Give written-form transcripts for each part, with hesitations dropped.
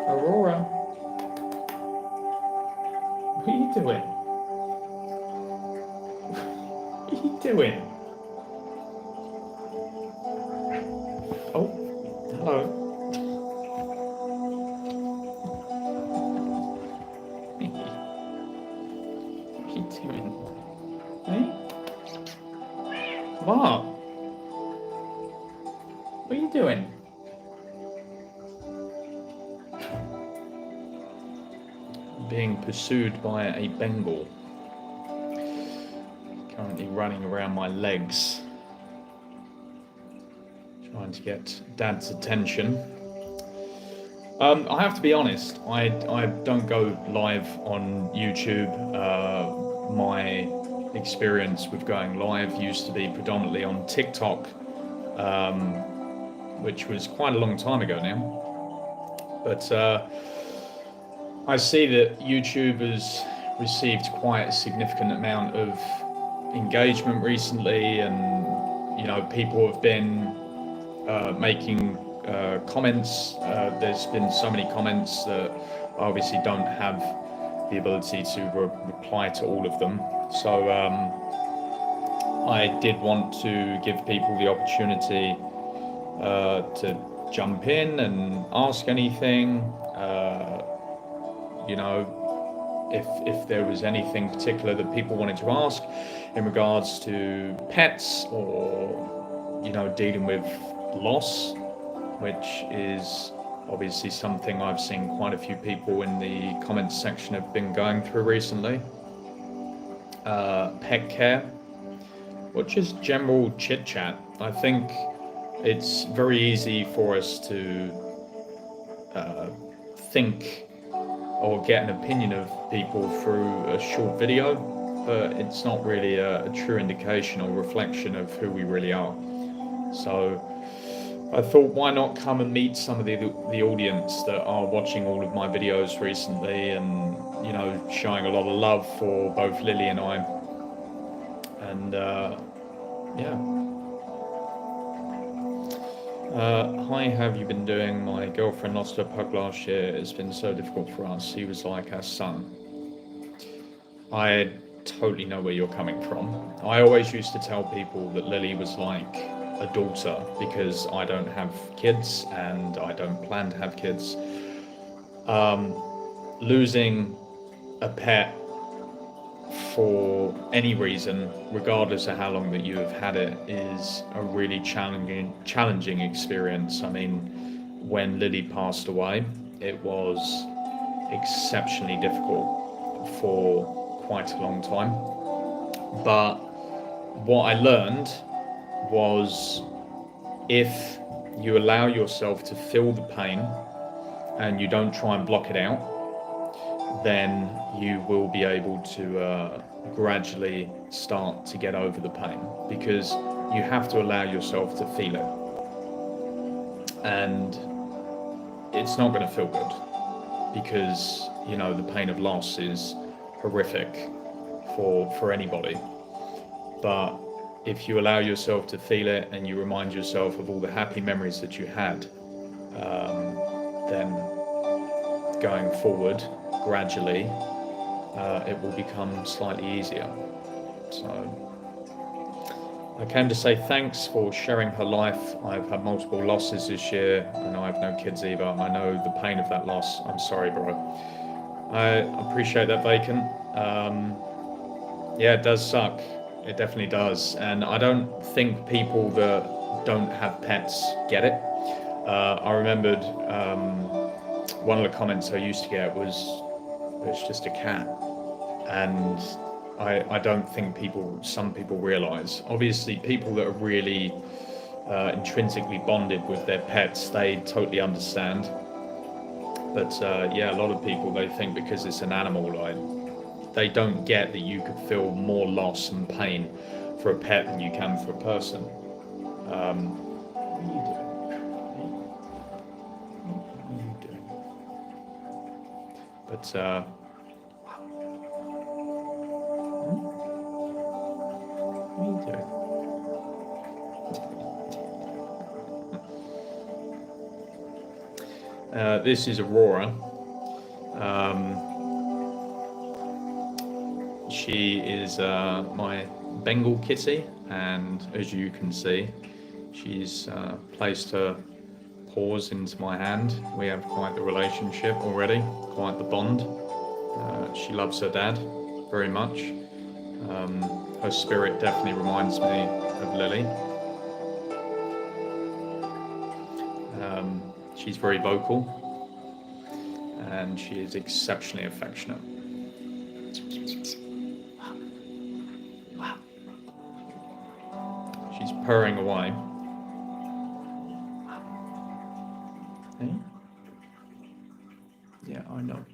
Aurora, what are you doing? What are you doing? Oh, hello. What are you doing? Hey? What? What are you doing? Being pursued by a Bengal. Currently running around my legs. Trying to get Dad's attention. I have to be honest, I don't go live on YouTube. My experience with going live used to be predominantly on TikTok, which was quite a long time ago now. But I see that YouTube has received quite a significant amount of engagement recently, and people have been making comments. There's been so many comments that I obviously don't have the ability to reply to all of them. So I did want to give people the opportunity to jump in and ask anything. If there was anything particular that people wanted to ask in regards to pets or dealing with loss, which is obviously something I've seen quite a few people in the comments section have been going through recently. Pet care, or just general chit chat. I think it's very easy for us to think or get an opinion of people through a short video, but it's not really a true indication or reflection of who we really are. So I thought, why not come and meet some of the audience that are watching all of my videos recently, and showing a lot of love for both Lily and I. And hi, how have you been doing? My girlfriend lost her pug last year. It's been so difficult for us. He was like our son. I totally know where you're coming from. I always used to tell people that Lily was like a daughter, because I don't have kids and I don't plan to have kids. Losing a pet for any reason, regardless of how long that you have had it, is a really challenging experience. I mean, when Lily passed away, it was exceptionally difficult for quite a long time. But what I learned was, if you allow yourself to feel the pain and you don't try and block it out, then you will be able to gradually start to get over the pain, because you have to allow yourself to feel it. And it's not going to feel good, because the pain of loss is horrific for anybody. But if you allow yourself to feel it and you remind yourself of all the happy memories that you had, then going forward, gradually, it will become slightly easier. So I came to say thanks for sharing her life. I've had multiple losses this year, and I have no kids either. I know the pain of that loss. I'm sorry, bro. I appreciate that, Vacant. Yeah, it does suck. It definitely does. And I don't think people that don't have pets get it. I remembered one of the comments I used to get was, it's just a cat. And I don't think some people realise. Obviously, people that are really intrinsically bonded with their pets, they totally understand. But yeah, a lot of people, they think because it's an animal, they don't get that you could feel more loss and pain for a pet than you can for a person. What are you doing? But what are you doing? This is Aurora. She is my Bengal kitty, and as you can see, she's placed her paws into my hand. We have quite the relationship already, quite the bond. She loves her dad very much. Her spirit definitely reminds me of Lily. She's very vocal, and she is exceptionally affectionate. She's purring away. Hey? Yeah, I know.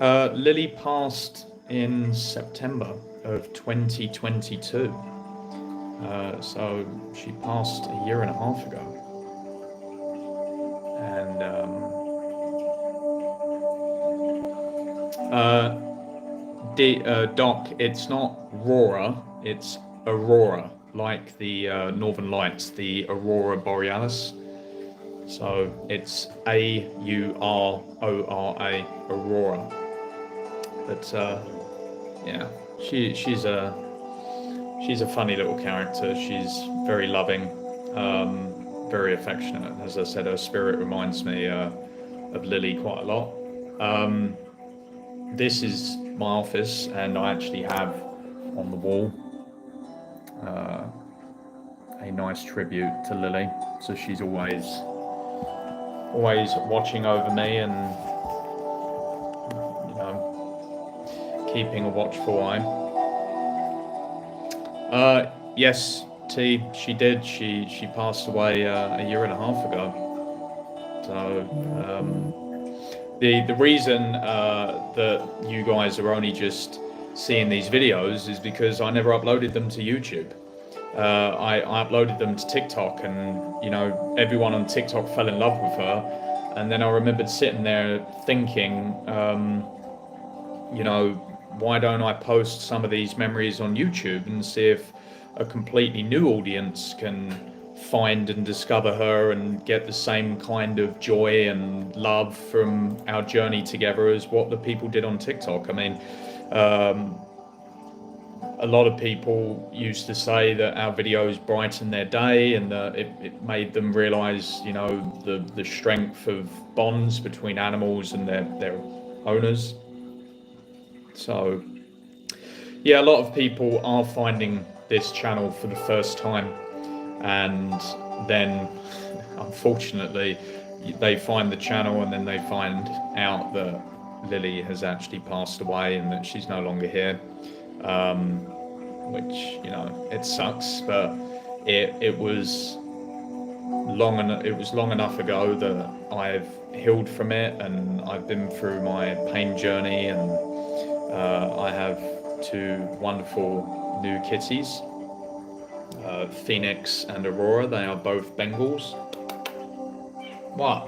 But Lily passed in September of 2022. So she passed a year and a half ago. And Doc, it's not Rora, it's Aurora, like the Northern Lights, the Aurora Borealis. So it's Aurora, Aurora. But yeah, she's a funny little character. She's very loving, very affectionate. As I said, her spirit reminds me of Lily quite a lot. This is my office, and I actually have on the wall a nice tribute to Lily. So she's always watching over me and, you know, keeping a watchful eye. Yes, T, she did. She passed away a year and a half ago. So the reason that you guys are only just seeing these videos is because I never uploaded them to YouTube. I uploaded them to TikTok, and you know, everyone on TikTok fell in love with her. And then I remembered sitting there thinking, you know, why don't I post some of these memories on YouTube and see if a completely new audience can find and discover her and get the same kind of joy and love from our journey together as what the people did on TikTok. I mean, a lot of people used to say that our videos brightened their day, and that it made them realize, you know, the strength of bonds between animals and their owners. So yeah, a lot of people are finding this channel for the first time, and then unfortunately they find the channel and then they find out that Lily has actually passed away and that she's no longer here. Which, you know, it sucks, but it was long enough ago that I've healed from it, and I've been through my pain journey, and I have two wonderful new kitties, Phoenix and Aurora. They are both Bengals. What?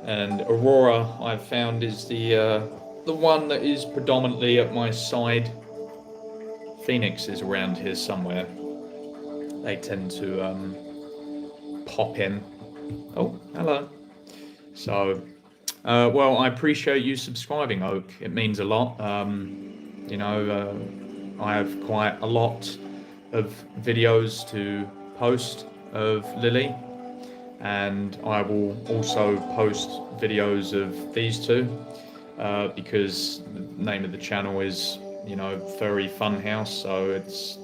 And Aurora, I've found, is the one that is predominantly at my side. Phoenix is around here somewhere. They tend to pop in. Oh, hello. So, well, I appreciate you subscribing, Oak. It means a lot. You know, I have quite a lot of videos to post of Lily, and I will also post videos of these two, because the name of the channel is, you know, Furry Funhouse, so it's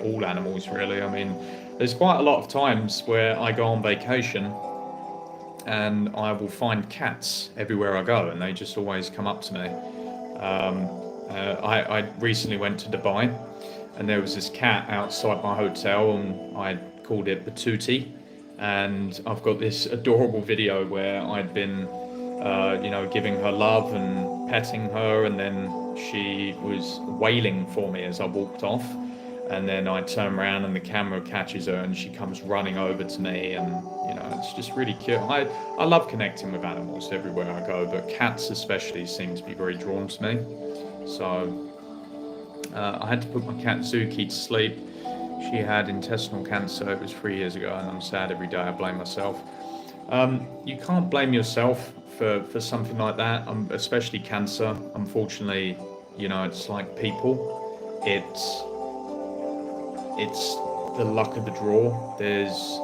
all animals really. I mean, there's quite a lot of times where I go on vacation and I will find cats everywhere I go, and they just always come up to me. I recently went to Dubai, and there was this cat outside my hotel, and I called it Batuti. And I've got this adorable video where I'd been, you know, giving her love and petting her, and then she was wailing for me as I walked off. and then I turn around and the camera catches her and she comes running over to me, and it's just really cute. I love connecting with animals everywhere I go, but cats especially seem to be very drawn to me. So I had to put my cat Zuki to sleep. She had intestinal cancer. It was 3 years ago, and I'm sad every day. I blame myself. You can't blame yourself for something like that, especially cancer. Unfortunately, it's like people. It's the luck of the draw. There's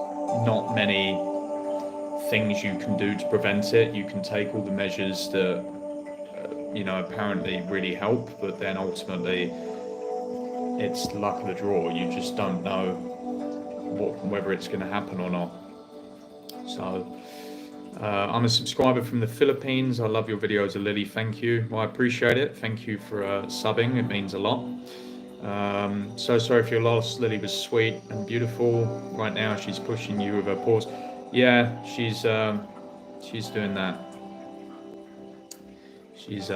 not many things you can do to prevent it. You can take all the measures that apparently really help, but then ultimately it's the luck of the draw. You just don't know whether it's going to happen or not. So I'm a subscriber from the Philippines. I love your videos, Lily. Thank you. Well, I appreciate it. Thank you for subbing. It means a lot. So sorry if your loss. Lily was sweet and beautiful. Right now she's pushing you with her paws. Yeah, she's doing that. She's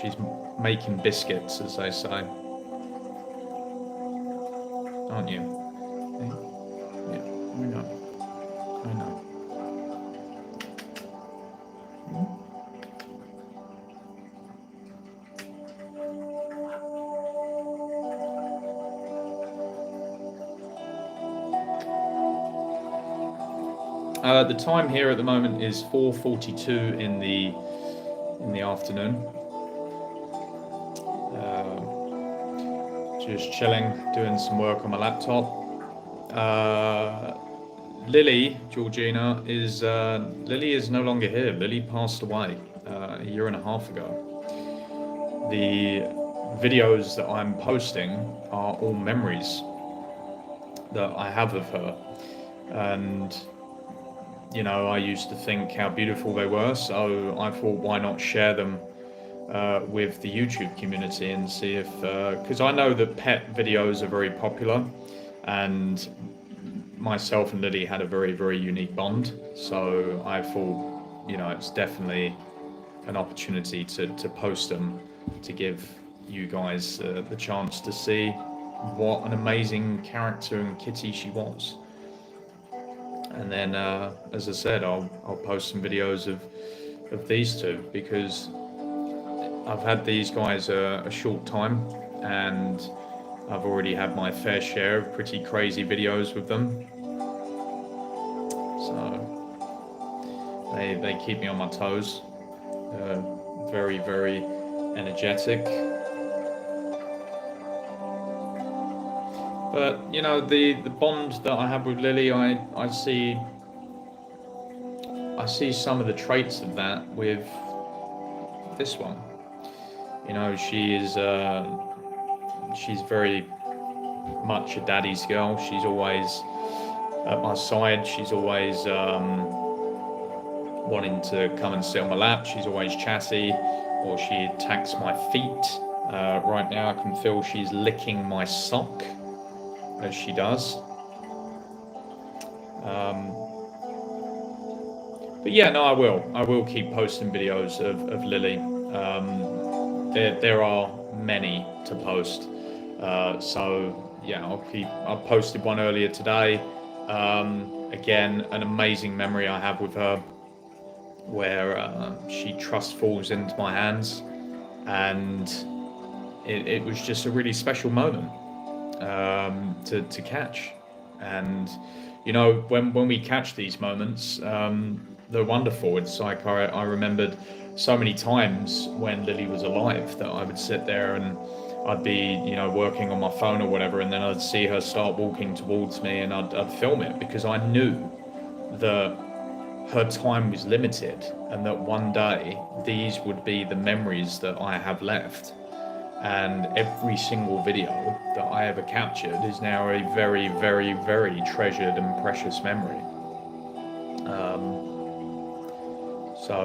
she's making biscuits, as they say, aren't you? Yeah, I know. The time here at the moment is 4:42 in the afternoon. Just chilling, doing some work on my laptop. Lily, Georgina, Lily is no longer here. Lily passed away a year and a half ago. The videos that I'm posting are all memories that I have of her, and I used to think how beautiful they were, so I thought, why not share them with the YouTube community and see if, because I know that pet videos are very popular, and myself and Lily had a very, very unique bond. So I thought, it's definitely an opportunity to post them, to give you guys the chance to see what an amazing character and kitty she was. And then, as I said, I'll post some videos of these two, because I've had these guys a short time, and I've already had my fair share of pretty crazy videos with them. So they keep me on my toes. Very, very energetic. But the bond that I have with Lily, I see some of the traits of that with this one. She's very much a daddy's girl. She's always at my side. She's always wanting to come and sit on my lap. She's always chatty, or she attacks my feet. Right now I can feel she's licking my sock as she does. But yeah, no, I will keep posting videos of Lily. There are many to post. So yeah, I posted one earlier today. Again, an amazing memory I have with her, where she trust falls into my hands, and it was just a really special moment to catch. And when we catch these moments, they're wonderful. It's like I remembered so many times when Lily was alive that I would sit there and I'd be working on my phone or whatever, and then I'd see her start walking towards me, and I'd film it, because I knew that her time was limited, and that one day these would be the memories that I have left. And every single video that I ever captured is now a very, very, very treasured and precious memory. So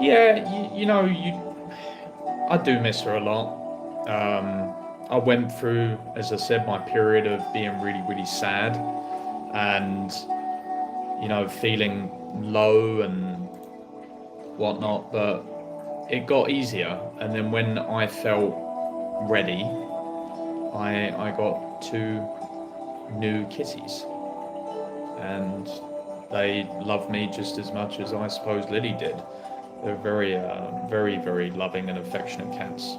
yeah, I do miss her a lot. I went through, as I said, my period of being really, really sad, and feeling low and whatnot, but it got easier. And then when I felt ready, I got 2 new kitties, and they love me just as much as I suppose Lily did. They're very, very loving and affectionate cats.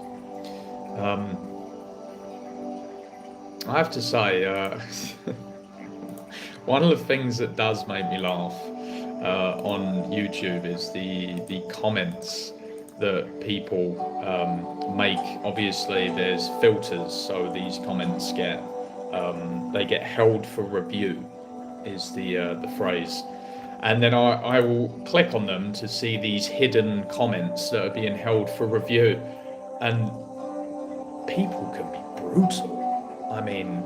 I have to say, one of the things that does make me laugh on YouTube is the comments that people make. Obviously, there's filters, so these comments get they get held for review, is the phrase. And then I will click on them to see these hidden comments that are being held for review, and people can be brutal. I mean,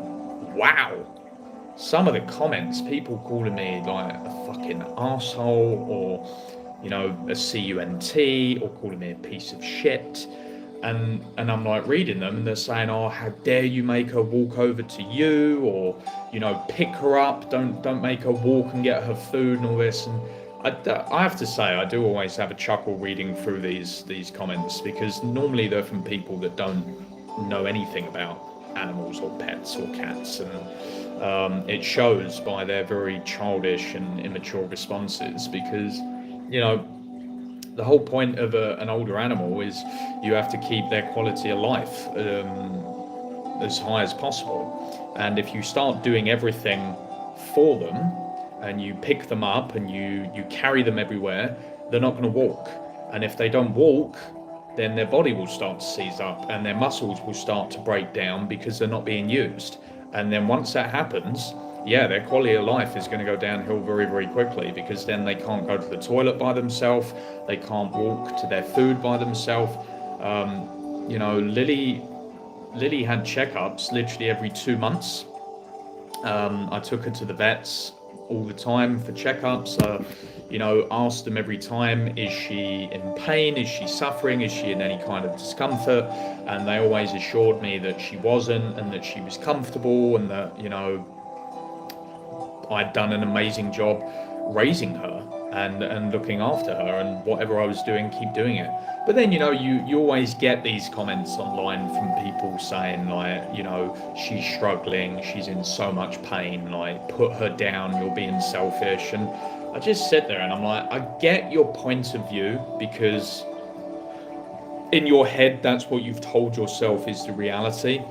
wow. Some of the comments, people calling me like a fucking arsehole, or, you know, a cunt, or calling me a piece of shit. And I'm like reading them, and they're saying, oh, how dare you make her walk over to you, or, you know, pick her up, don't make her walk and get her food and all this. And I have to say, I do always have a chuckle reading through these comments, because normally they're from people that don't know anything about animals or pets or cats, and it shows by their very childish and immature responses, because, you know, the whole point of an older animal is you have to keep their quality of life as high as possible. And if you start doing everything for them, and you pick them up and you carry them everywhere, they're not going to walk. And if they don't walk, then their body will start to seize up, and their muscles will start to break down because they're not being used. And then once that happens, yeah, their quality of life is going to go downhill very, very quickly, because then they can't go to the toilet by themselves, they can't walk to their food by themselves. You know, Lily had checkups literally every 2 months. I took her to the vets all the time for checkups. You know, asked them every time, is she in pain? Is she suffering? Is she in any kind of discomfort? And they always assured me that she wasn't, and that she was comfortable, and that, you know, I'd done an amazing job raising her and looking after her, and whatever I was doing, keep doing it. But then, you know, you always get these comments online from people saying, like, you know, she's struggling, she's in so much pain, like, put her down, you're being selfish. And I just sit there and I'm like, I get your point of view, because in your head, that's what you've told yourself is the reality.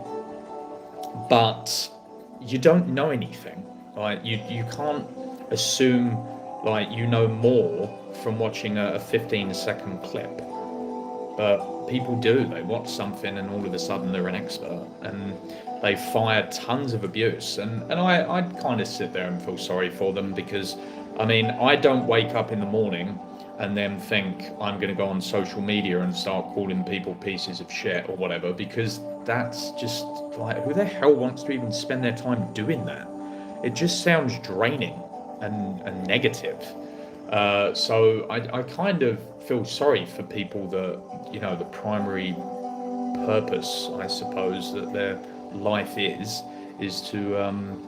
But you don't know anything. Like, you can't assume, like, you know more from watching a 15-second clip. But people do. They watch something and all of a sudden they're an expert, and they fire tons of abuse. And I kind of sit there and feel sorry for them, because, I mean, I don't wake up in the morning and then think I'm going to go on social media and start calling people pieces of shit or whatever, because that's just, like, who the hell wants to even spend their time doing that? It just sounds draining and negative. So I kind of feel sorry for people that, you know, the primary purpose, I suppose, that their life is to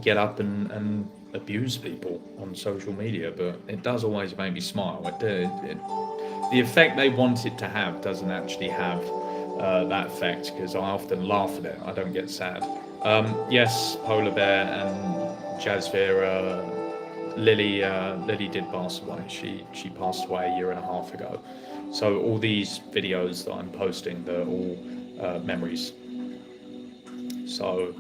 get up and abuse people on social media. But it does always make me smile. The effect they want it to have doesn't actually have that effect, because I often laugh at it. I don't get sad. Yes, Polar Bear and Jazzvira, Lily did pass away. She passed away a year and a half ago. So all these videos that I'm posting, they're all memories. So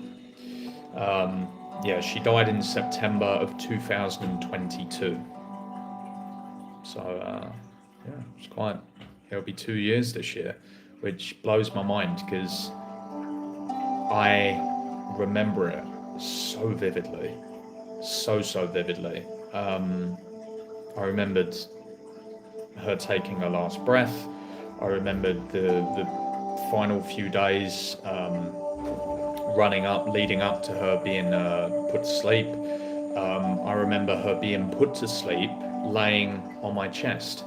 yeah, she died in September of 2022. So yeah, it's quite. It'll be 2 years this year, which blows my mind, because I remember it so vividly. So vividly. I remembered her taking her last breath. I remembered the final few days leading up to her being put to sleep. I remember her being put to sleep laying on my chest.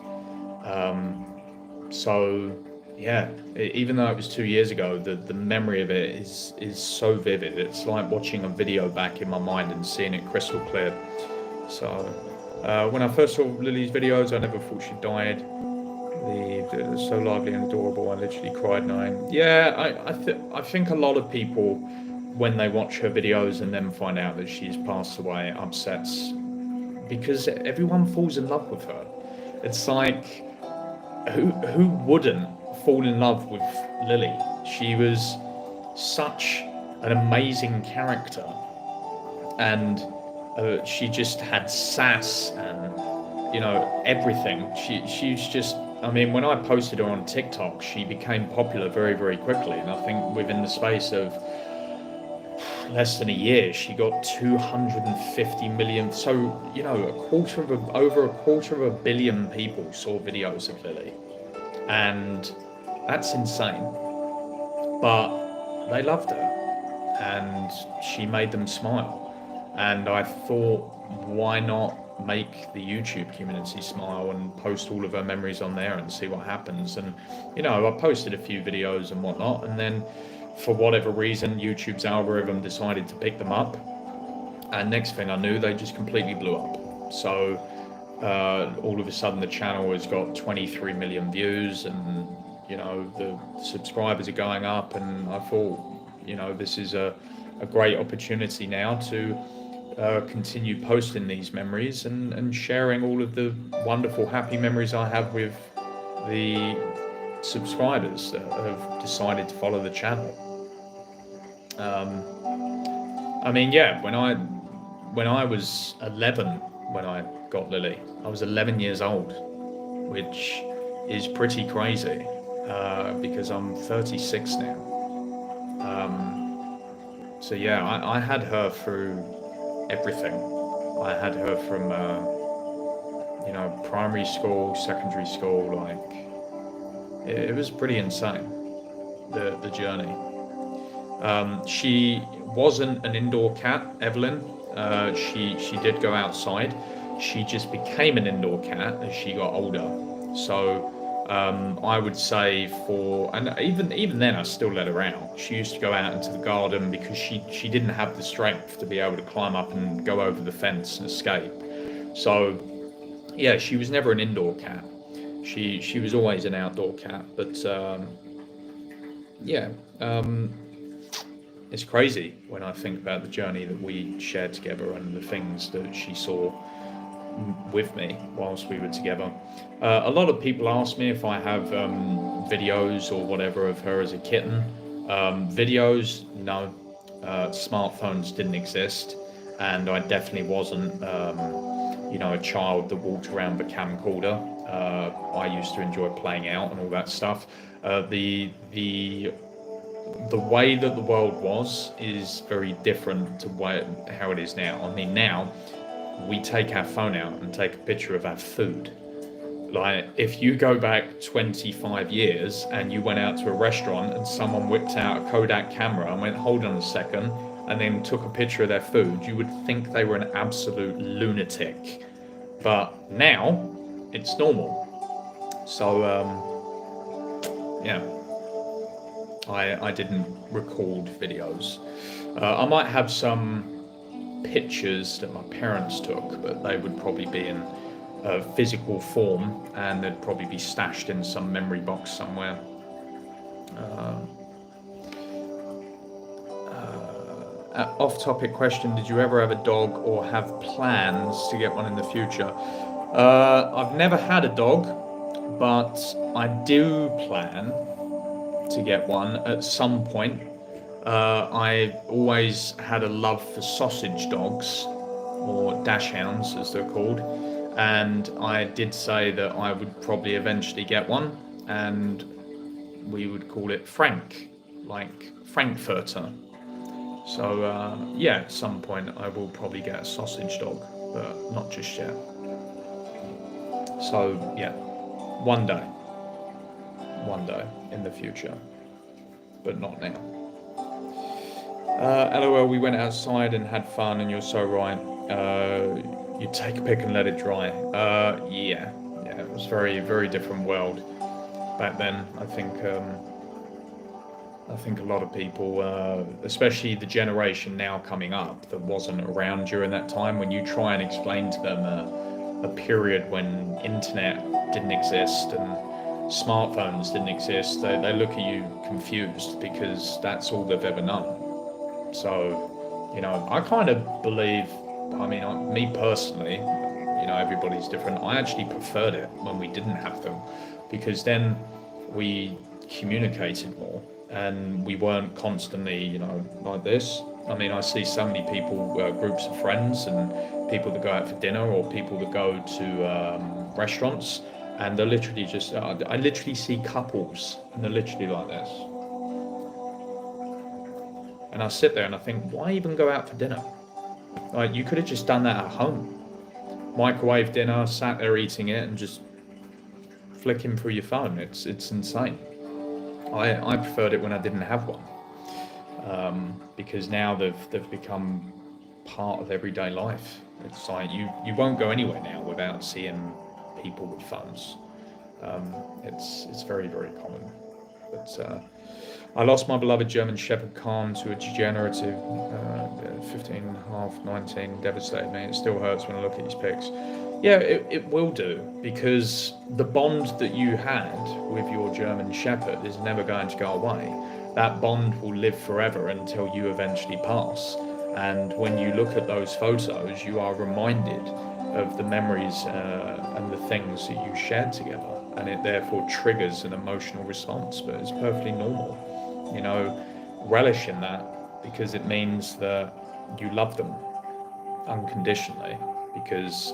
So yeah, even though it was 2 years ago, the memory of it is so vivid. It's like watching a video back in my mind and seeing it crystal clear. So when I first saw Lily's videos, I never thought she died. The so lively and adorable. I literally cried knowing. Yeah, I think a lot of people, when they watch her videos and then find out that she's passed away, upsets because everyone falls in love with her. It's like who wouldn't fall in love with Lily? She was such an amazing character, and she just had sass and everything. She's just. I mean, when I posted her on TikTok, she became popular very, very quickly, and I think within the space of less than a year, she got 250 million. So over a quarter of a billion people saw videos of Lily, and that's insane. But they loved her, and she made them smile. And I thought, why not make the YouTube community smile and post all of her memories on there and see what happens? And I posted a few videos and whatnot, and then for whatever reason, YouTube's algorithm decided to pick them up, and next thing I knew, they just completely blew up. So all of a sudden, the channel has got 23 million views, and the subscribers are going up, and I thought, this is a great opportunity now to continue posting these memories and sharing all of the wonderful, happy memories I have with the subscribers that have decided to follow the channel. I mean, yeah, when I was 11, when I got Lily, I was 11 years old, which is pretty crazy because I'm 36 now. So yeah, I had her through everything. I had her from primary school, secondary school. Like it was pretty insane, the journey. She wasn't an indoor cat, Evelyn. She did go outside. She just became an indoor cat as she got older. So I would say and even then I still let her out. She used to go out into the garden because she didn't have the strength to be able to climb up and go over the fence and escape. So yeah, she was never an indoor cat. She was always an outdoor cat. But it's crazy when I think about the journey that we shared together and the things that she saw with me whilst we were together. A lot of people ask me if I have videos or whatever of her as a kitten. Videos, no. Smartphones didn't exist, and I definitely wasn't a child that walked around with a camcorder. I used to enjoy playing out and all that stuff. The way that the world was is very different to how it is now. I mean, now we take our phone out and take a picture of our food. Like, if you go back 25 years and you went out to a restaurant and someone whipped out a Kodak camera and went, hold on a second, and then took a picture of their food, you would think they were an absolute lunatic. But now it's normal. So, I didn't record videos. I might have some pictures that my parents took, but they would probably be in physical form, and they'd probably be stashed in some memory box somewhere. Off-topic question: did you ever have a dog or have plans to get one in the future? I've never had a dog, but I do plan to get one at some point. I always had a love for sausage dogs, or dachshunds as they're called, and I did say that I would probably eventually get one, and we would call it Frank, like Frankfurter. So at some point I will probably get a sausage dog, but not just yet. So yeah, one day in the future, but not now. LOL, we went outside and had fun, and you're so right. You take a pic and let it dry. Yeah, it was very, very different world back then. I think a lot of people, especially the generation now coming up that wasn't around during that time, when you try and explain to them a period when internet didn't exist and smartphones didn't exist, they look at you confused because that's all they've ever known. So, I kind of believe, me personally, everybody's different. I actually preferred it when we didn't have them, because then we communicated more and we weren't constantly, like this. I see so many people, groups of friends and people that go out for dinner or people that go to restaurants, and they're literally just, I literally see couples and they're literally like this. And I sit there and I think, why even go out for dinner? Like, you could have just done that at home. Microwave dinner, sat there eating it and just flicking through your phone. It's insane. I preferred it when I didn't have one. Because now they've become part of everyday life. It's like you won't go anywhere now without seeing people with phones. It's very, very common. But I lost my beloved German Shepherd Khan to a degenerative 15, half, 19, devastated me. It still hurts when I look at his pics. Yeah, it will do, because the bond that you had with your German Shepherd is never going to go away. That bond will live forever until you eventually pass. And when you look at those photos, you are reminded of the memories and the things that you shared together. And it therefore triggers an emotional response, but it's perfectly normal. Relish in that, because it means that you love them unconditionally, because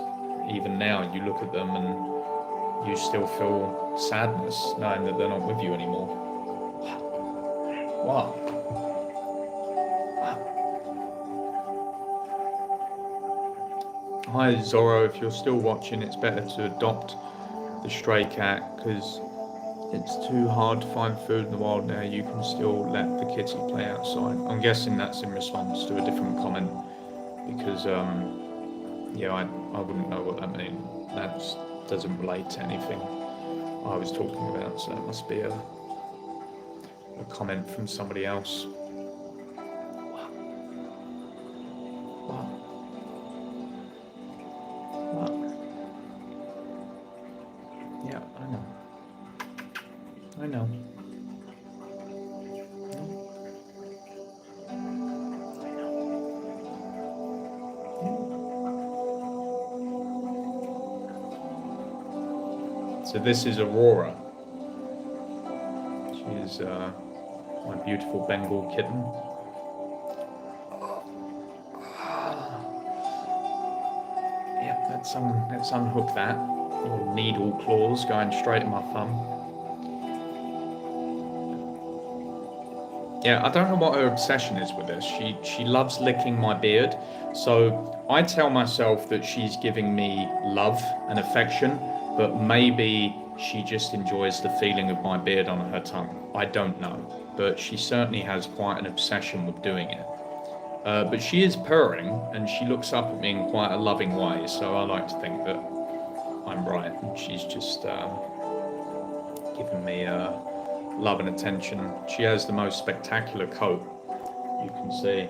even now you look at them and you still feel sadness knowing that they're not with you anymore. Wow. Hi Zorro, if you're still watching, it's better to adopt the stray cat, because it's too hard to find food in the wild now. You can still let the kitty play outside. I'm guessing that's in response to a different comment, because I wouldn't know what that means. That doesn't relate to anything I was talking about, so it must be a comment from somebody else. Yeah, I know. So this is Aurora. She is my beautiful Bengal kitten. Yep, let's unhook that. Little needle claws going straight at my thumb. Yeah, I don't know what her obsession is with this. She loves licking my beard. So I tell myself that she's giving me love and affection, but maybe she just enjoys the feeling of my beard on her tongue. I don't know, but she certainly has quite an obsession with doing it. But she is purring, and she looks up at me in quite a loving way, so I like to think that I'm right, and she's just giving me love and attention. She has the most spectacular coat. You can see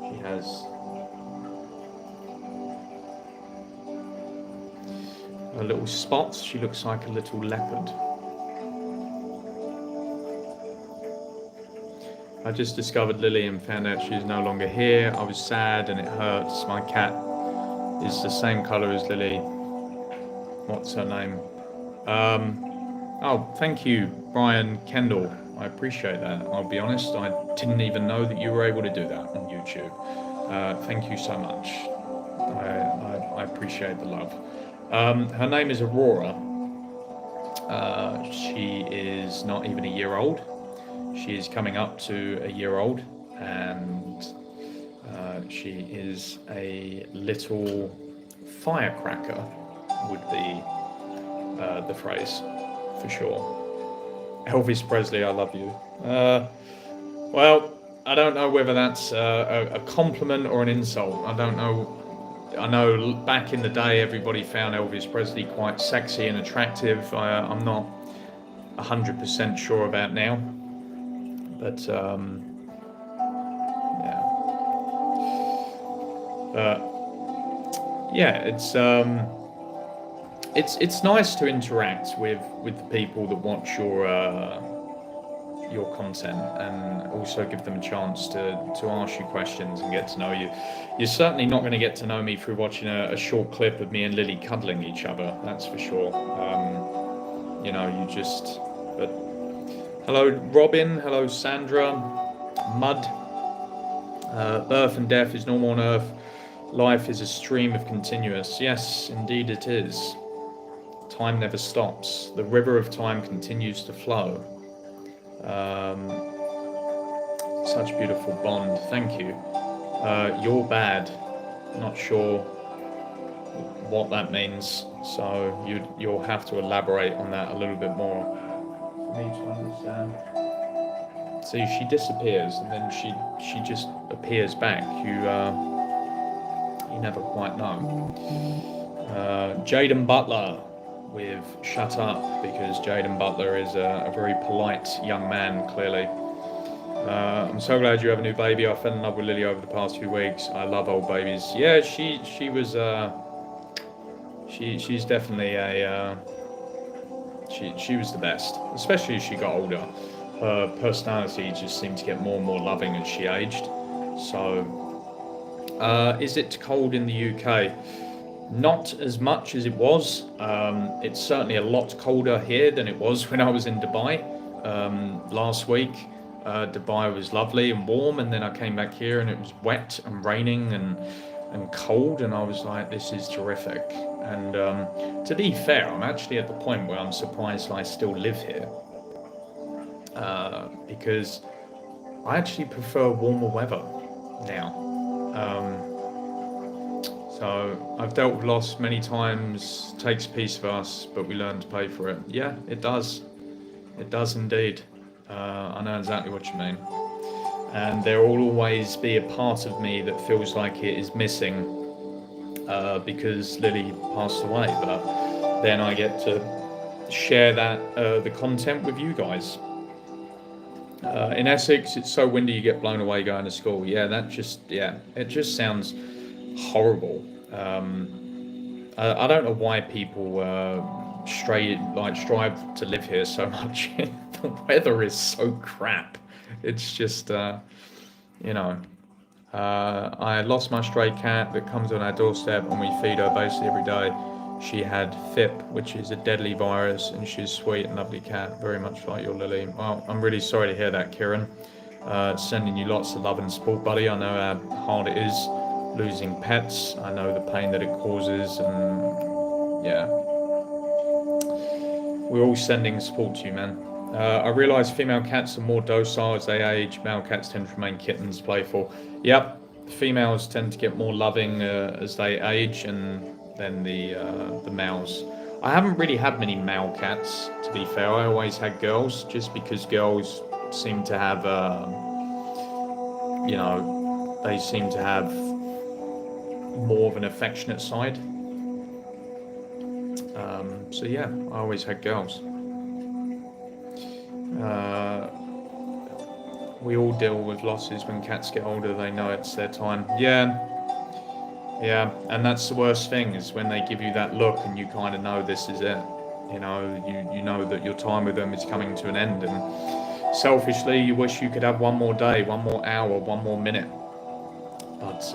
she has her little spots. She looks like a little leopard. I just discovered Lily and found out she's no longer here. I was sad and it hurts. My cat is the same color as Lily. What's her name? Oh, thank you, Brian Kendall. I appreciate that. I'll be honest, I didn't even know that you were able to do that on YouTube. Thank you so much. I appreciate the love. Her name is Aurora. She is not even a year old. She is coming up to a year old, and she is a little firecracker, would be the phrase, for sure. Elvis Presley, I love you. Well, I don't know whether that's a compliment or an insult. I don't know. I know back in the day everybody found Elvis Presley quite sexy and attractive. I'm not 100% sure about now. But yeah, it's it's nice to interact with the people that watch your content, and also give them a chance to ask you questions and get to know you. You're certainly not going to get to know me through watching a short clip of me and Lily cuddling each other. That's for sure. You know, you just. But hello, Robin. Hello, Sandra. Mud. Birth and death is normal on Earth. Life is a stream of continuous. Yes, indeed it is. Time never stops. The river of time continues to flow. Such a beautiful bond. Thank you. You're bad. Not sure what that means, so you'll have to elaborate on that a little bit more for me to understand. See, she disappears and then she just appears back. You never quite know. Jaden Butler with shut up, because Jaden Butler is a very polite young man, clearly. I'm so glad you have a new baby. I fell in love with Lily over the past few weeks. I love old babies. Yeah, she was she's definitely a she was the best, especially as she got older. Her personality just seemed to get more and more loving as she aged. So, is it cold in the UK? Not as much as it was. It's certainly a lot colder here than it was when I was in Dubai last week. Dubai was lovely and warm, and then I came back here and it was wet and raining and cold, and I was like, this is terrific. And to be fair, I'm actually at the point where I'm surprised I still live here, because I actually prefer warmer weather now. So I've dealt with loss many times. Takes a piece of us, but we learn to pay for it. Yeah, it does. It does indeed. I know exactly what you mean. And there will always be a part of me that feels like it is missing, because Lily passed away. But then I get to share that the content with you guys. In Essex, it's so windy you get blown away going to school. Yeah, it just sounds horrible. I don't know why people strive to live here so much. The weather is so crap. It's just I lost my stray cat that comes on our doorstep, and we feed her basically every day. She had FIP, which is a deadly virus, and she's a sweet and lovely cat, very much like your Lily. Well, I'm really sorry to hear that, Kieran. Sending you lots of love and support, buddy. I know how hard it is losing pets. I know the pain that it causes, and yeah, we're all sending support to you, man. I realise female cats are more docile as they age. Male cats tend to remain kittens, playful. Yep, females tend to get more loving as they age, and then the males. I haven't really had many male cats, to be fair. I always had girls, just because girls seem to have, they seem to have more of an affectionate side. So yeah, I always had girls. We all deal with losses. When cats get older, they know it's their time. Yeah, and that's the worst thing, is when they give you that look and you kind of know this is it. You know that your time with them is coming to an end, and selfishly you wish you could have one more day, one more hour, one more minute. But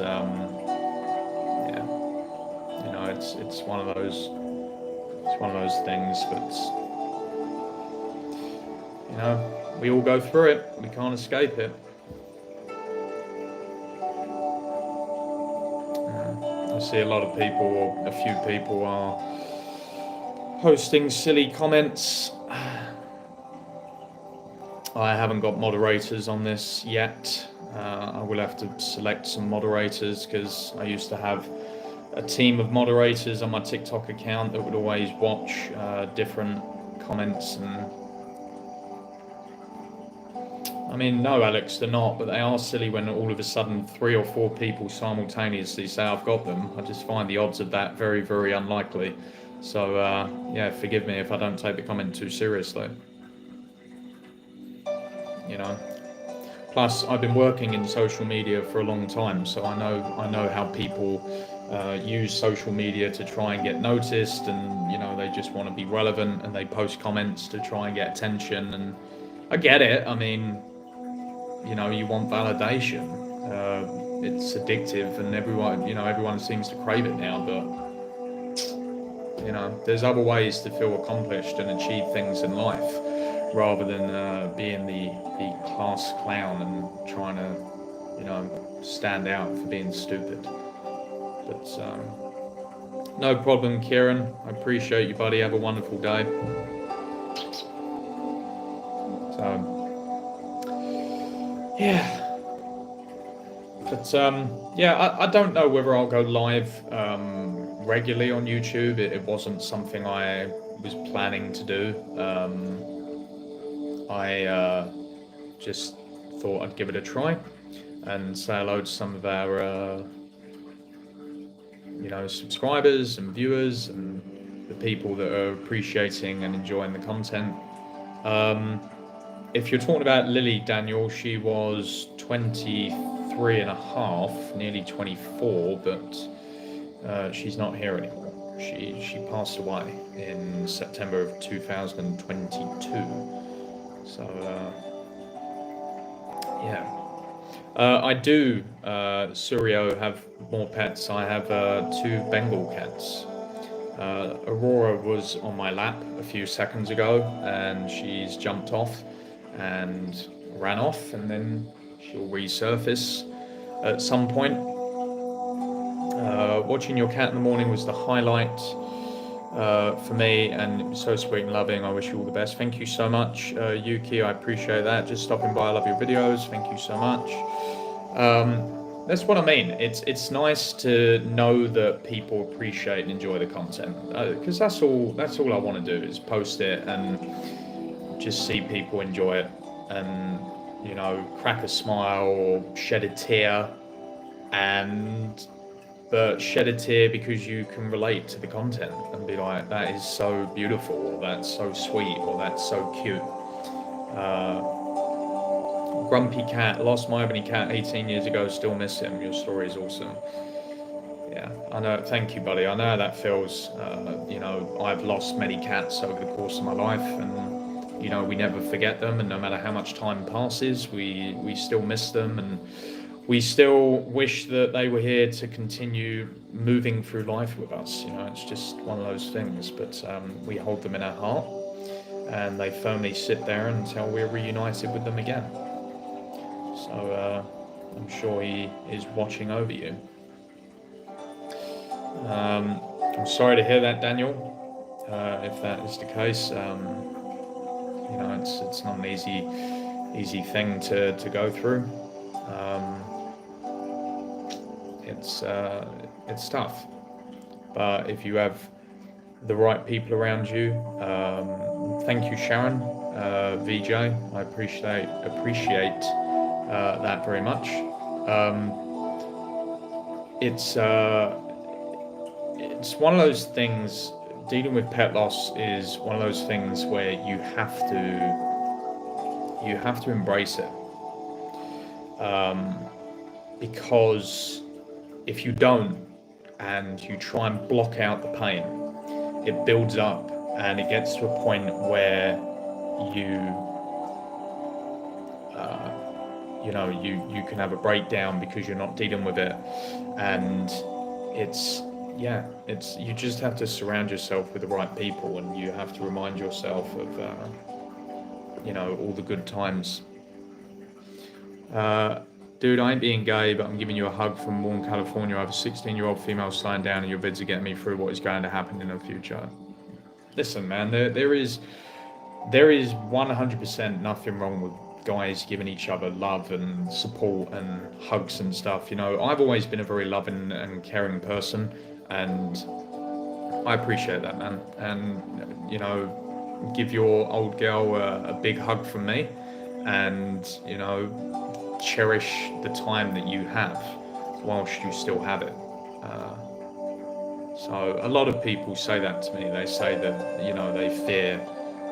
it's one of those things. But we all go through it. We can't escape it. I see a lot of people, or a few people, are posting silly comments. I haven't got moderators on this yet. I will have to select some moderators, because I used to have a team of moderators on my TikTok account that would always watch different comments. And I mean, no, Alex, they're not, but they are silly when all of a sudden 3 or 4 people simultaneously say I've got them. I just find the odds of that very, very unlikely. So yeah, forgive me if I don't take the comment too seriously. Plus, I've been working in social media for a long time, so I know how people use social media to try and get noticed, and they just want to be relevant, and they post comments to try and get attention. And I get it. I mean, you want validation. It's addictive, and everyone seems to crave it now. But there's other ways to feel accomplished and achieve things in life, rather than being the class clown and trying to stand out for being stupid. But no problem, Kieran. I appreciate you, buddy. Have a wonderful day. So yeah. But I don't know whether I'll go live regularly on YouTube. It wasn't something I was planning to do. I just thought I'd give it a try and say hello to some of our subscribers and viewers and the people that are appreciating and enjoying the content. If you're talking about Lily, Daniel, she was 23 and a half, nearly 24, but she's not here anymore. She passed away in September of 2022. So yeah. I do, Suryo, have more pets. I have 2 Bengal cats. Aurora was on my lap a few seconds ago, and she's jumped off and ran off, and then she'll resurface at some point. Watching your cat in the morning was the highlight for me, and it was so sweet and loving. I wish you all the best. Thank you so much, Yuki. I appreciate that. Just stopping by. I love your videos. Thank you so much. That's what I mean. It's nice to know that people appreciate and enjoy the content, because that's all I want to do is post it and just see people enjoy it, and crack a smile or shed a tear, but shed a tear because you can relate to the content and be like, that is so beautiful, or that's so sweet, or that's so cute. Grumpy cat, lost my ebony cat 18 years ago, still miss him. Your story is awesome. Yeah, I know. Thank you, buddy. I know how that feels. I've lost many cats over the course of my life, and we never forget them, and no matter how much time passes, we still miss them, and we still wish that they were here to continue moving through life with us. It's just one of those things, but we hold them in our heart, and they firmly sit there until we're reunited with them again. So I'm sure he is watching over you. I'm sorry to hear that, Daniel, if that is the case. It's not an easy thing to go through. It's tough, but if you have the right people around you, thank you, Sharon, VJ. I appreciate that very much. It's one of those things. Dealing with pet loss is one of those things where you have to embrace it, because if you don't, and you try and block out the pain, it builds up, and it gets to a point where you can have a breakdown because you're not dealing with it, and you just have to surround yourself with the right people, and you have to remind yourself of all the good times. Dude, I ain't being gay, but I'm giving you a hug from warm California. I have a 16-year-old female slowing down, and your vids are getting me through what is going to happen in the future. Listen, man, there is 100% nothing wrong with guys giving each other love and support and hugs and stuff. I've always been a very loving and caring person, and I appreciate that, man. And give your old girl a big hug from me, and cherish the time that you have whilst you still have it. So a lot of people say that to me. They say that they fear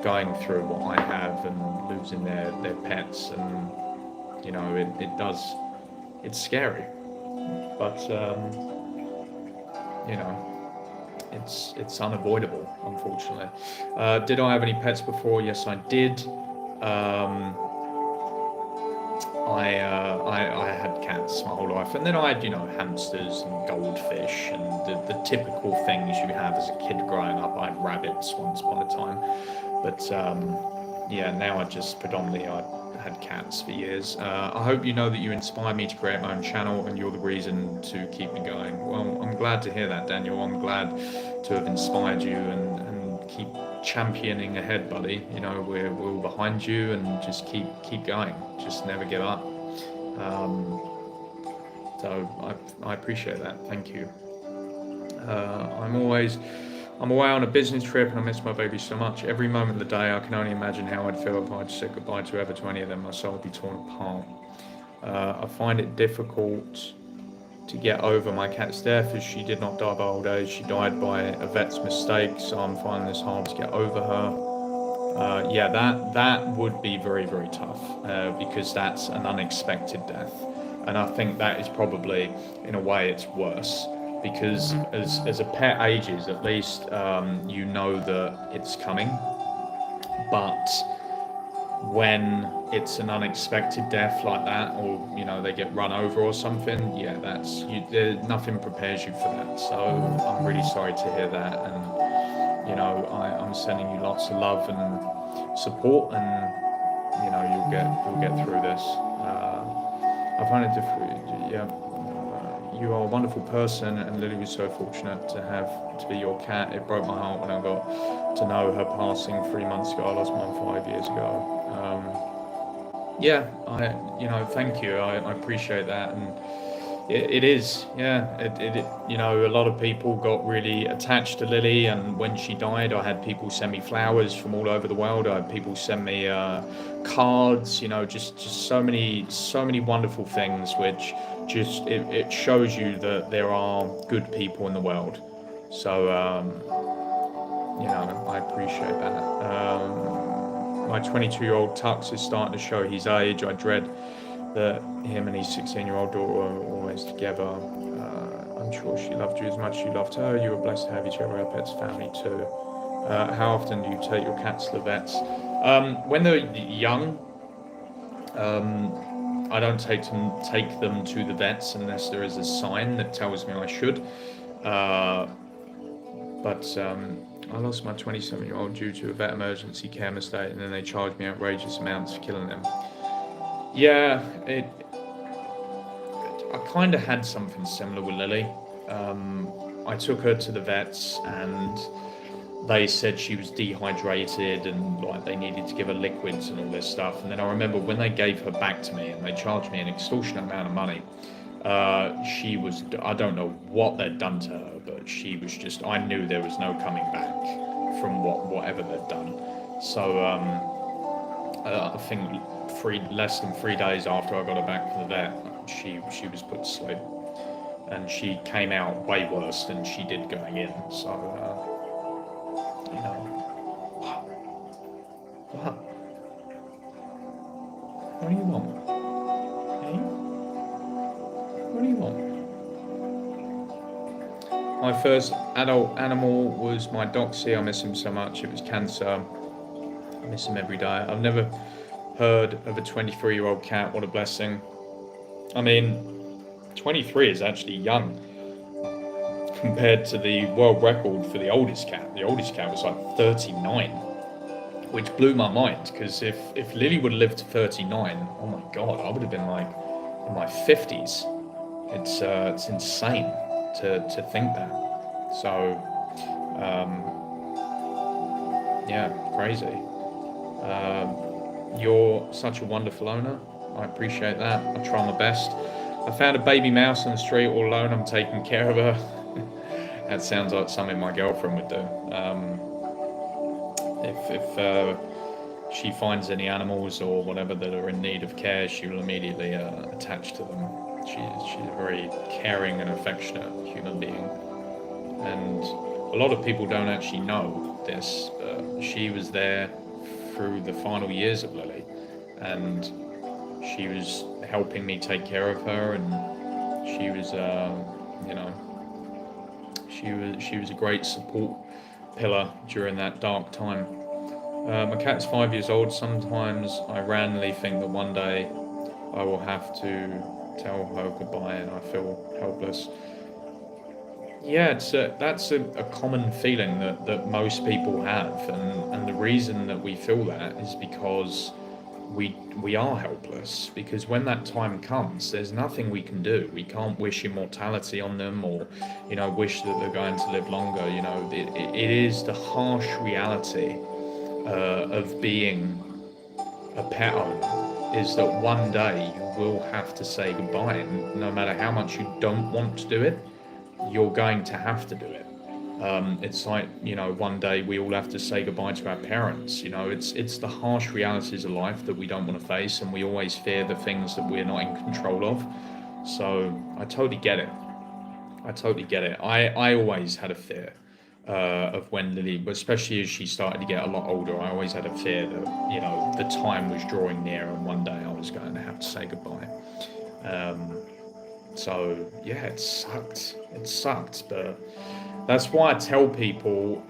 going through what I have and losing their pets, and You know, it does. It's scary, but you know, it's unavoidable, unfortunately. Did I have any pets before? Yes, I did. Um, I had cats my whole life, and then I had, you know, hamsters and goldfish and the typical things you have as a kid growing up. I had rabbits once upon a time, but yeah, now I had cats for years. I hope you know that you inspire me to create my own channel, and you're the reason to keep me going. Well, I'm glad to hear that, Daniel. I'm glad to have inspired you and keep championing ahead, buddy. You know, we're all behind you, and just keep going. Just never give up. Um, so I appreciate that. Thank you. I'm away on a business trip and I miss my baby so much. Every moment of the day, I can only imagine how I'd feel if I'd said goodbye to ever to any of them. My soul would be torn apart. I find it difficult to get over my cat's death, as she did not die by old age. She died by a vet's mistake, so I'm finding this hard to get over her. Yeah, that would be very, very tough, because that's an unexpected death. And I think that is probably, in a way, it's worse. Because as a pet ages, at least you know that it's coming. But when it's an unexpected death like that, or you know they get run over or something, yeah, nothing prepares you for that. So I'm really sorry to hear that, and you know I'm sending you lots of love and support, and you know you'll get through this. I find it difficult. Yeah. You are a wonderful person, and Lily was so fortunate to be your cat. It broke my heart when I got to know her passing 3 months ago. I lost mine 5 years ago. Yeah, thank you. I appreciate that, and it is, yeah. You know, a lot of people got really attached to Lily, and when she died, I had people send me flowers from all over the world. I had people send me cards. You know, just so many wonderful things, which just it shows you that there are good people in the world. So you know, I appreciate that. My 22-year-old Tux is starting to show his age. I dread that him and his 16-year-old daughter are always together. I'm sure she loved you as much as you loved her. You were blessed to have each other. Our pets family too. How often do you take your cats to the vets? When they're young, I don't take them to the vets unless there is a sign that tells me I should. But I lost my 27-year-old due to a vet emergency care mistake, and then they charged me outrageous amounts for killing them. Yeah, I kind of had something similar with Lily. I took her to the vets, and they said she was dehydrated, and like they needed to give her liquids and all this stuff. And then I remember when they gave her back to me, and they charged me an extortionate amount of money. I don't know what they'd done to her, but she was just, I knew there was no coming back from whatever they'd done. So I think less than 3 days after I got her back from the vet, she was put to sleep, and she came out way worse than she did going in. So you know, what? What do you want? Hey? What do you want? My first adult animal was my Doxy. I miss him so much. It was cancer. I miss him every day. I've never heard of a 23-year-old cat. What a blessing. I mean, 23 is actually young compared to the world record for the oldest cat. The oldest cat was like 39, which blew my mind, because if Lily would have lived to 39, oh my God, I would have been like in my 50s. It's insane to think that. So, yeah, crazy. You're such a wonderful owner. I appreciate that. I try my best. I found a baby mouse on the street all alone. I'm taking care of her. That sounds like something my girlfriend would do. If she finds any animals or whatever that are in need of care, she will immediately attach to them. She's a very caring and affectionate human being. And a lot of people don't actually know this, but she was there through the final years of Lily. And She was helping me take care of her, and she was, you know, she was a great support pillar during that dark time. My cat's 5 years old. Sometimes I randomly think that one day I will have to tell her goodbye, and I feel helpless. Yeah, that's a common feeling that most people have, and the reason that we feel that is because we are helpless. Because when that time comes, there's nothing we can do. We can't wish immortality on them, or wish that they're going to live longer. It is the harsh reality of being a pet owner, is that one day you will have to say goodbye, and no matter how much you don't want to do it, you're going to have to do it. It's like, one day we all have to say goodbye to our parents. It's the harsh realities of life that we don't want to face, and we always fear the things that we're not in control of. So I totally get it. I totally get it. I always had a fear of when Lily, especially as she started to get a lot older, I always had a fear that, the time was drawing near and one day I was going to have to say goodbye. So yeah, it sucked. It sucked, but that's why I tell people,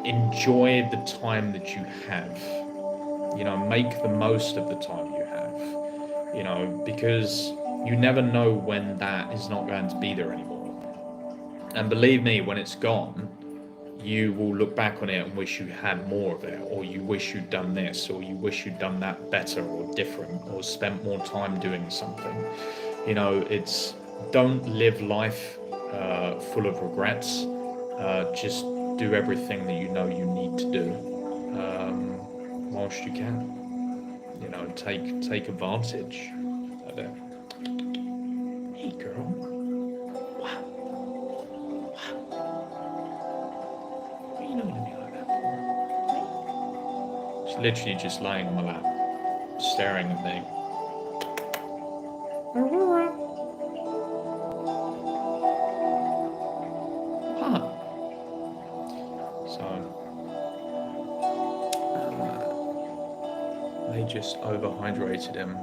enjoy the time that you have. Make the most of the time you have. Because you never know when that is not going to be there anymore. And believe me, when it's gone, you will look back on it and wish you had more of it, or you wish you'd done this, or you wish you'd done that better or different, or spent more time doing something. It's, don't live life full of regrets. Just do everything that you need to do whilst you can. Take advantage of it. Hey, girl. Wow. What are you looking at me like that for? She's literally just laying on my lap, staring at me. Aurora. They just overhydrated him.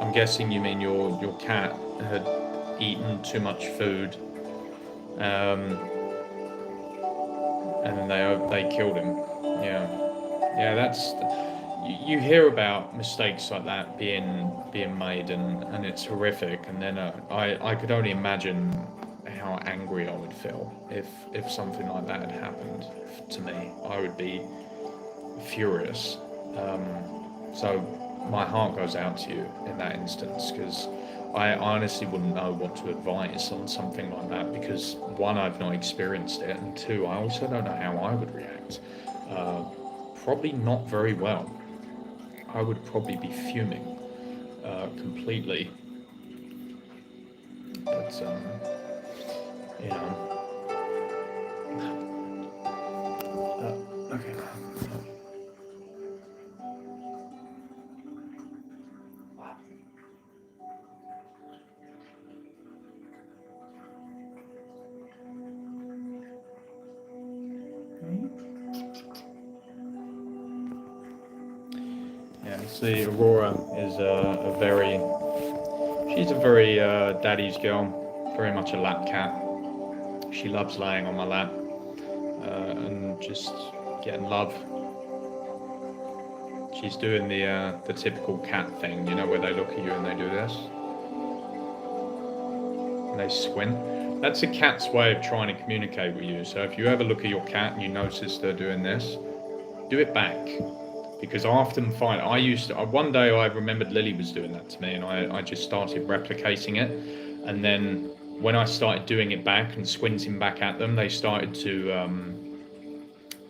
I'm guessing you mean your cat had eaten too much food, and then they killed him. Yeah. That's, you hear about mistakes like that being made, and it's horrific. And then I could only imagine how angry I would feel if something like that had happened to me. I would be furious. So my heart goes out to you in that instance, because I honestly wouldn't know what to advise on something like that, because one, I've not experienced it, and two, I also don't know how I would react. Probably not very well. I would probably be fuming completely. But okay. Yeah, see, Aurora is she's a very daddy's girl, very much a lap cat. She loves laying on my lap and just getting love. She's doing the typical cat thing, where they look at you and they do this. And they squint. That's a cat's way of trying to communicate with you. So if you ever look at your cat and you notice they're doing this, do it back. Because I often find, one day I remembered Lily was doing that to me, and I just started replicating it. And then when I started doing it back and squinting back at them, they started to,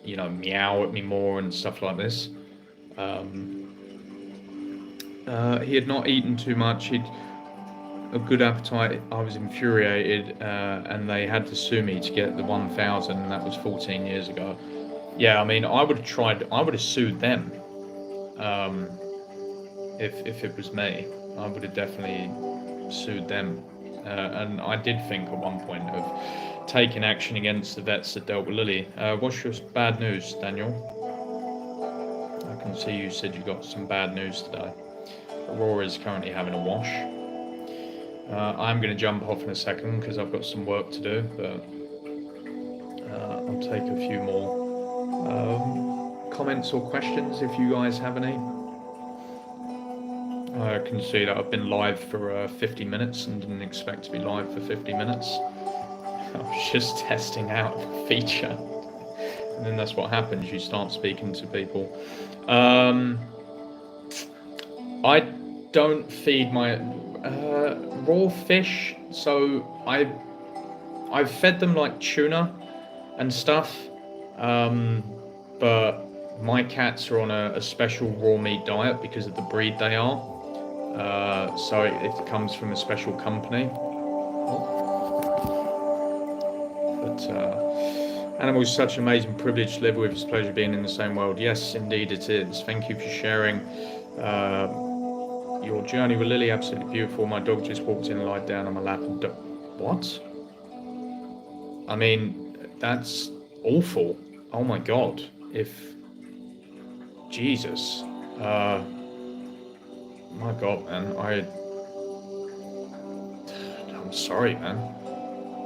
meow at me more and stuff like this. He had not eaten too much. He'd a good appetite. I was infuriated, and they had to sue me to get the 1,000, and that was 14 years ago. Yeah, I mean, I would have sued them. If it was me, I would have definitely sued them. And I did think at one point of taking action against the vets that dealt with Lily. What's your bad news, Daniel? I can see you said you got some bad news today. Aurora is currently having a wash. I'm going to jump off in a second because I've got some work to do, but I'll take a few more comments or questions if you guys have any. I can see that I've been live for 50 minutes and didn't expect to be live for 50 minutes. I was just testing out the feature. And then that's what happens, you start speaking to people. I don't feed my raw fish, so I've fed them like tuna and stuff, but my cats are on a special raw meat diet because of the breed they are. So it comes from a special company. But animals are such an amazing privilege to live with. It's a pleasure being in the same world. Yes, indeed it is. Thank you for sharing your journey with Lily. Absolutely beautiful. My dog just walked in and lied down on my lap and what? I mean, that's awful. Oh my God. Jesus. My God, man. I'm sorry, man.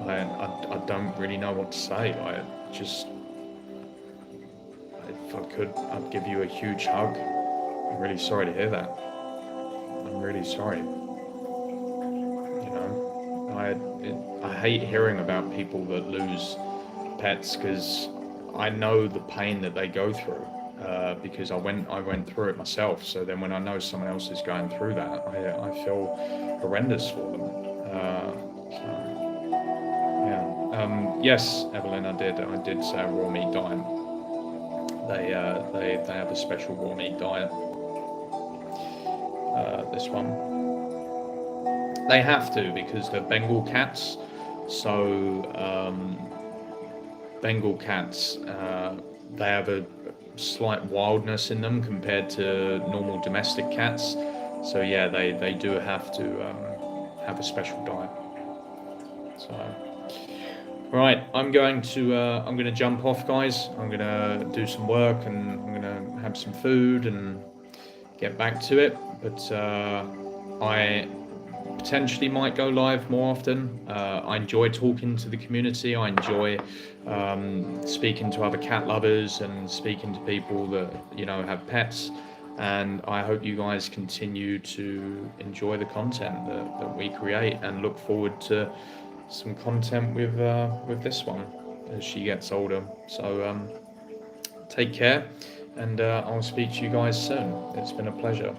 I don't really know what to say. If I could, I'd give you a huge hug. I'm really sorry to hear that. I'm really sorry. You know, I hate hearing about people that lose pets because I know the pain that they go through. Because I went through it myself. So then when I know someone else is going through that, I feel horrendous for them. Yes, Evelyn, I did say a raw meat diet. They have a special raw meat diet. This one, they have to because they're Bengal cats. So Bengal cats, they have a slight wildness in them compared to normal domestic cats. So yeah, they do have to have a special diet. So. Right, I'm going to jump off, guys. I'm going to do some work and I'm going to have some food and get back to it. But I potentially might go live more often. I enjoy talking to the community. I enjoy speaking to other cat lovers and speaking to people that, you know, have pets. And I hope you guys continue to enjoy the content that we create and look forward to some content with this one as she gets older. So take care, and I'll speak to you guys soon. It's been a pleasure.